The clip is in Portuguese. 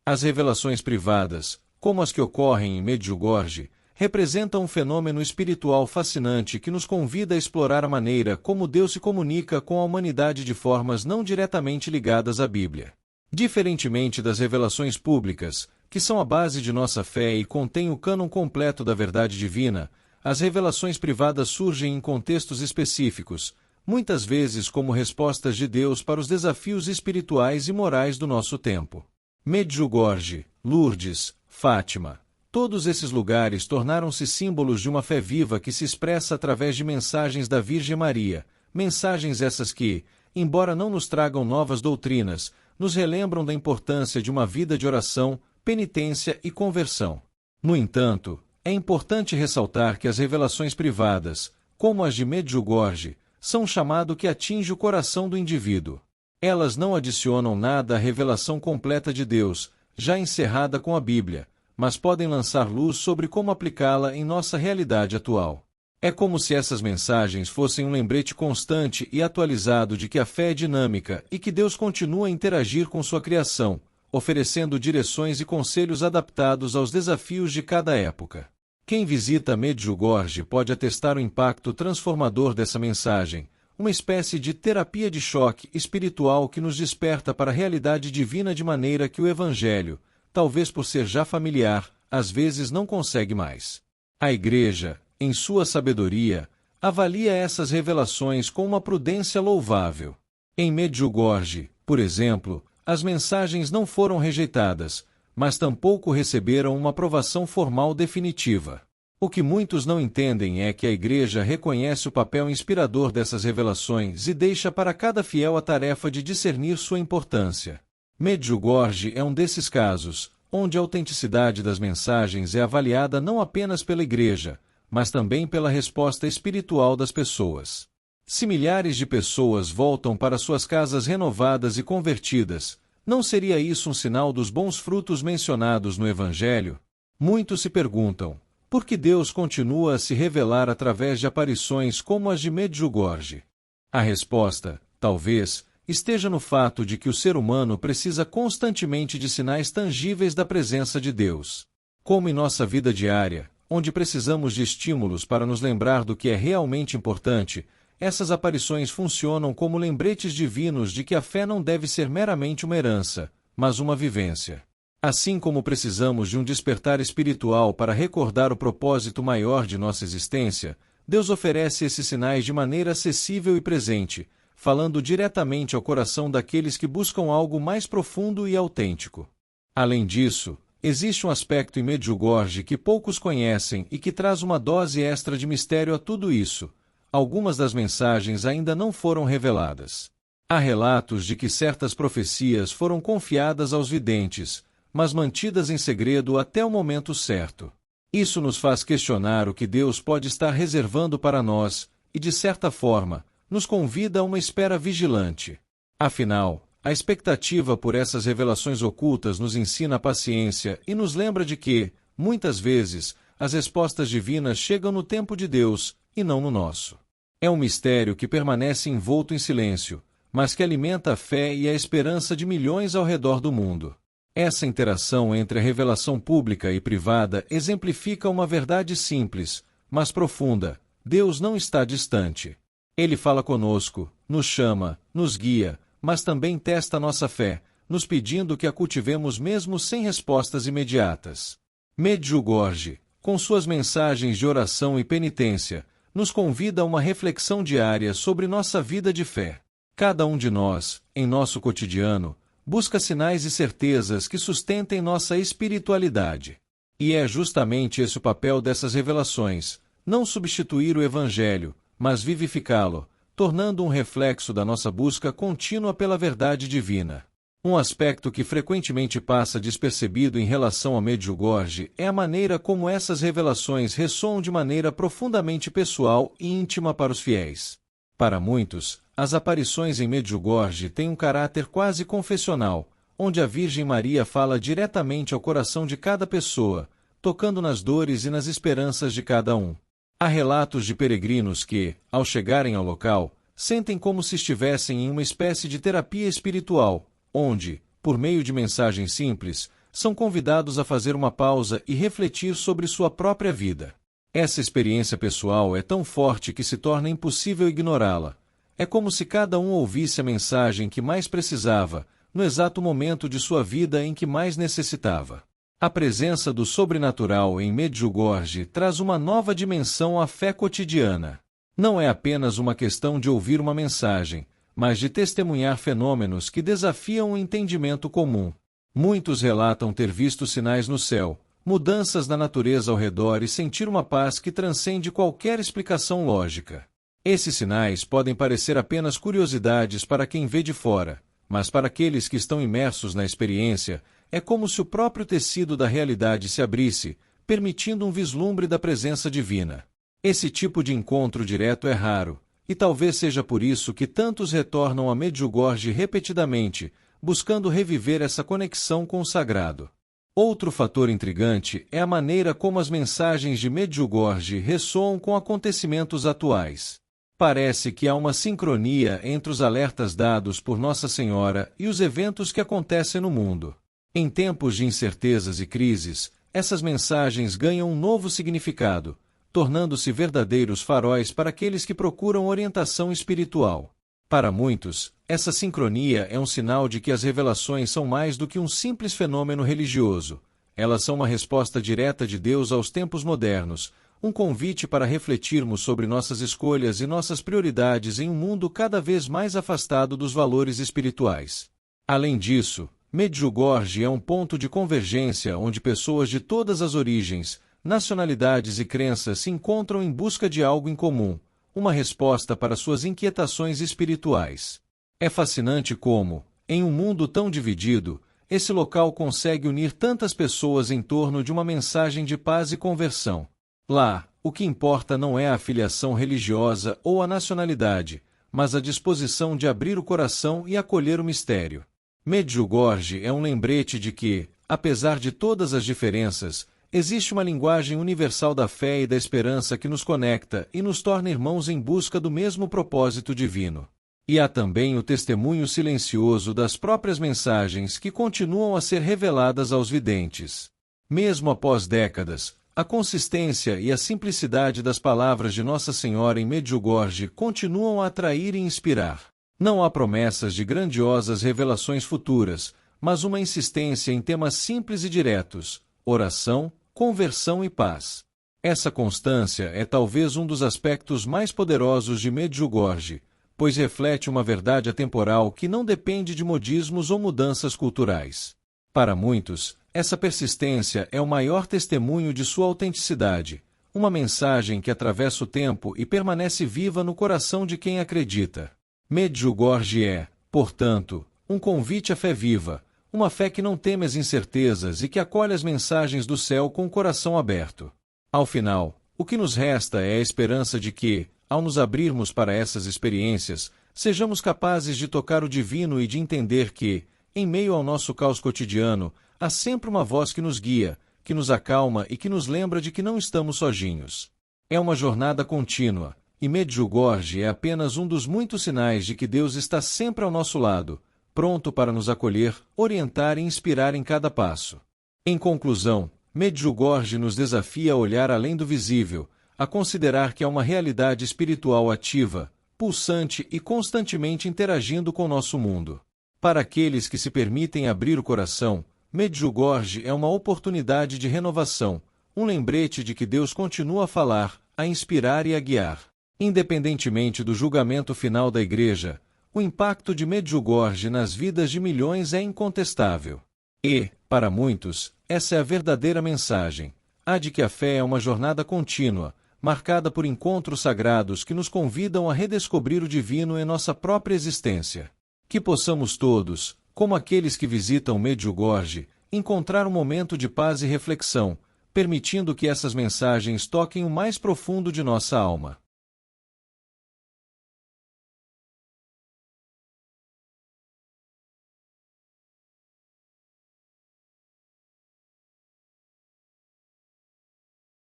As revelações privadas, como as que ocorrem em Medjugorje, representam um fenômeno espiritual fascinante que nos convida a explorar a maneira como Deus se comunica com a humanidade de formas não diretamente ligadas à Bíblia. Diferentemente das revelações públicas, que são a base de nossa fé e contêm o cânon completo da verdade divina, as revelações privadas surgem em contextos específicos, muitas vezes como respostas de Deus para os desafios espirituais e morais do nosso tempo. Medjugorje, Lourdes, Fátima. Todos esses lugares tornaram-se símbolos de uma fé viva que se expressa através de mensagens da Virgem Maria, mensagens essas que, embora não nos tragam novas doutrinas, nos relembram da importância de uma vida de oração, penitência e conversão. No entanto, é importante ressaltar que as revelações privadas, como as de Medjugorje, são um chamado que atinge o coração do indivíduo. Elas não adicionam nada à revelação completa de Deus, já encerrada com a Bíblia, mas podem lançar luz sobre como aplicá-la em nossa realidade atual. É como se essas mensagens fossem um lembrete constante e atualizado de que a fé é dinâmica e que Deus continua a interagir com sua criação, oferecendo direções e conselhos adaptados aos desafios de cada época. Quem visita Medjugorje pode atestar o impacto transformador dessa mensagem, uma espécie de terapia de choque espiritual que nos desperta para a realidade divina de maneira que o Evangelho, talvez por ser já familiar, às vezes não consegue mais. A Igreja, em sua sabedoria, avalia essas revelações com uma prudência louvável. Em Medjugorje, por exemplo, as mensagens não foram rejeitadas, mas tampouco receberam uma aprovação formal definitiva. O que muitos não entendem é que a Igreja reconhece o papel inspirador dessas revelações e deixa para cada fiel a tarefa de discernir sua importância. Medjugorje é um desses casos, onde a autenticidade das mensagens é avaliada não apenas pela Igreja, mas também pela resposta espiritual das pessoas. Se milhares de pessoas voltam para suas casas renovadas e convertidas, não seria isso um sinal dos bons frutos mencionados no Evangelho? Muitos se perguntam, por que Deus continua a se revelar através de aparições como as de Medjugorje? A resposta, talvez, esteja no fato de que o ser humano precisa constantemente de sinais tangíveis da presença de Deus. Como em nossa vida diária, onde precisamos de estímulos para nos lembrar do que é realmente importante, essas aparições funcionam como lembretes divinos de que a fé não deve ser meramente uma herança, mas uma vivência. Assim como precisamos de um despertar espiritual para recordar o propósito maior de nossa existência, Deus oferece esses sinais de maneira acessível e presente, falando diretamente ao coração daqueles que buscam algo mais profundo e autêntico. Além disso, existe um aspecto em Medjugorje que poucos conhecem e que traz uma dose extra de mistério a tudo isso. Algumas das mensagens ainda não foram reveladas. Há relatos de que certas profecias foram confiadas aos videntes, mas mantidas em segredo até o momento certo. Isso nos faz questionar o que Deus pode estar reservando para nós, e de certa forma, nos convida a uma espera vigilante. Afinal, a expectativa por essas revelações ocultas nos ensina a paciência e nos lembra de que, muitas vezes, as respostas divinas chegam no tempo de Deus, e não no nosso. É um mistério que permanece envolto em silêncio, mas que alimenta a fé e a esperança de milhões ao redor do mundo. Essa interação entre a revelação pública e privada exemplifica uma verdade simples, mas profunda: Deus não está distante. Ele fala conosco, nos chama, nos guia, mas também testa nossa fé, nos pedindo que a cultivemos mesmo sem respostas imediatas. Medjugorje, com suas mensagens de oração e penitência, nos convida a uma reflexão diária sobre nossa vida de fé. Cada um de nós, em nosso cotidiano, busca sinais e certezas que sustentem nossa espiritualidade. E é justamente esse o papel dessas revelações, não substituir o Evangelho, mas vivificá-lo, tornando um reflexo da nossa busca contínua pela verdade divina. Um aspecto que frequentemente passa despercebido em relação a Medjugorje é a maneira como essas revelações ressoam de maneira profundamente pessoal e íntima para os fiéis. Para muitos, as aparições em Medjugorje têm um caráter quase confessional, onde a Virgem Maria fala diretamente ao coração de cada pessoa, tocando nas dores e nas esperanças de cada um. Há relatos de peregrinos que, ao chegarem ao local, sentem como se estivessem em uma espécie de terapia espiritual, onde, por meio de mensagens simples, são convidados a fazer uma pausa e refletir sobre sua própria vida. Essa experiência pessoal é tão forte que se torna impossível ignorá-la. É como se cada um ouvisse a mensagem que mais precisava, no exato momento de sua vida em que mais necessitava. A presença do sobrenatural em Medjugorje traz uma nova dimensão à fé cotidiana. Não é apenas uma questão de ouvir uma mensagem, mas de testemunhar fenômenos que desafiam o entendimento comum. Muitos relatam ter visto sinais no céu, mudanças na natureza ao redor e sentir uma paz que transcende qualquer explicação lógica. Esses sinais podem parecer apenas curiosidades para quem vê de fora, mas para aqueles que estão imersos na experiência, é como se o próprio tecido da realidade se abrisse, permitindo um vislumbre da presença divina. Esse tipo de encontro direto é raro, e talvez seja por isso que tantos retornam a Medjugorje repetidamente, buscando reviver essa conexão com o sagrado. Outro fator intrigante é a maneira como as mensagens de Medjugorje ressoam com acontecimentos atuais. Parece que há uma sincronia entre os alertas dados por Nossa Senhora e os eventos que acontecem no mundo. Em tempos de incertezas e crises, essas mensagens ganham um novo significado, tornando-se verdadeiros faróis para aqueles que procuram orientação espiritual. Para muitos, essa sincronia é um sinal de que as revelações são mais do que um simples fenômeno religioso. Elas são uma resposta direta de Deus aos tempos modernos, um convite para refletirmos sobre nossas escolhas e nossas prioridades em um mundo cada vez mais afastado dos valores espirituais. Além disso, Medjugorje é um ponto de convergência onde pessoas de todas as origens, nacionalidades e crenças se encontram em busca de algo em comum, uma resposta para suas inquietações espirituais. É fascinante como, em um mundo tão dividido, esse local consegue unir tantas pessoas em torno de uma mensagem de paz e conversão. Lá, o que importa não é a afiliação religiosa ou a nacionalidade, mas a disposição de abrir o coração e acolher o mistério. Medjugorje é um lembrete de que, apesar de todas as diferenças, existe uma linguagem universal da fé e da esperança que nos conecta e nos torna irmãos em busca do mesmo propósito divino. E há também o testemunho silencioso das próprias mensagens que continuam a ser reveladas aos videntes. Mesmo após décadas, a consistência e a simplicidade das palavras de Nossa Senhora em Medjugorje continuam a atrair e inspirar. Não há promessas de grandiosas revelações futuras, mas uma insistência em temas simples e diretos: oração, conversão e paz. Essa constância é talvez um dos aspectos mais poderosos de Medjugorje, pois reflete uma verdade atemporal que não depende de modismos ou mudanças culturais. Para muitos, essa persistência é o maior testemunho de sua autenticidade, uma mensagem que atravessa o tempo e permanece viva no coração de quem acredita. Medjugorje é, portanto, um convite à fé viva, uma fé que não teme as incertezas e que acolhe as mensagens do céu com o coração aberto. Ao final, o que nos resta é a esperança de que, ao nos abrirmos para essas experiências, sejamos capazes de tocar o divino e de entender que, em meio ao nosso caos cotidiano, há sempre uma voz que nos guia, que nos acalma e que nos lembra de que não estamos sozinhos. É uma jornada contínua, e Medjugorje é apenas um dos muitos sinais de que Deus está sempre ao nosso lado, pronto para nos acolher, orientar e inspirar em cada passo. Em conclusão, Medjugorje nos desafia a olhar além do visível, a considerar que há uma realidade espiritual ativa, pulsante e constantemente interagindo com nosso mundo. Para aqueles que se permitem abrir o coração, Medjugorje é uma oportunidade de renovação, um lembrete de que Deus continua a falar, a inspirar e a guiar. Independentemente do julgamento final da Igreja, o impacto de Medjugorje nas vidas de milhões é incontestável. E, para muitos, essa é a verdadeira mensagem, a de que a fé é uma jornada contínua, marcada por encontros sagrados que nos convidam a redescobrir o divino em nossa própria existência. Que possamos todos, como aqueles que visitam Medjugorje, encontrar um momento de paz e reflexão, permitindo que essas mensagens toquem o mais profundo de nossa alma.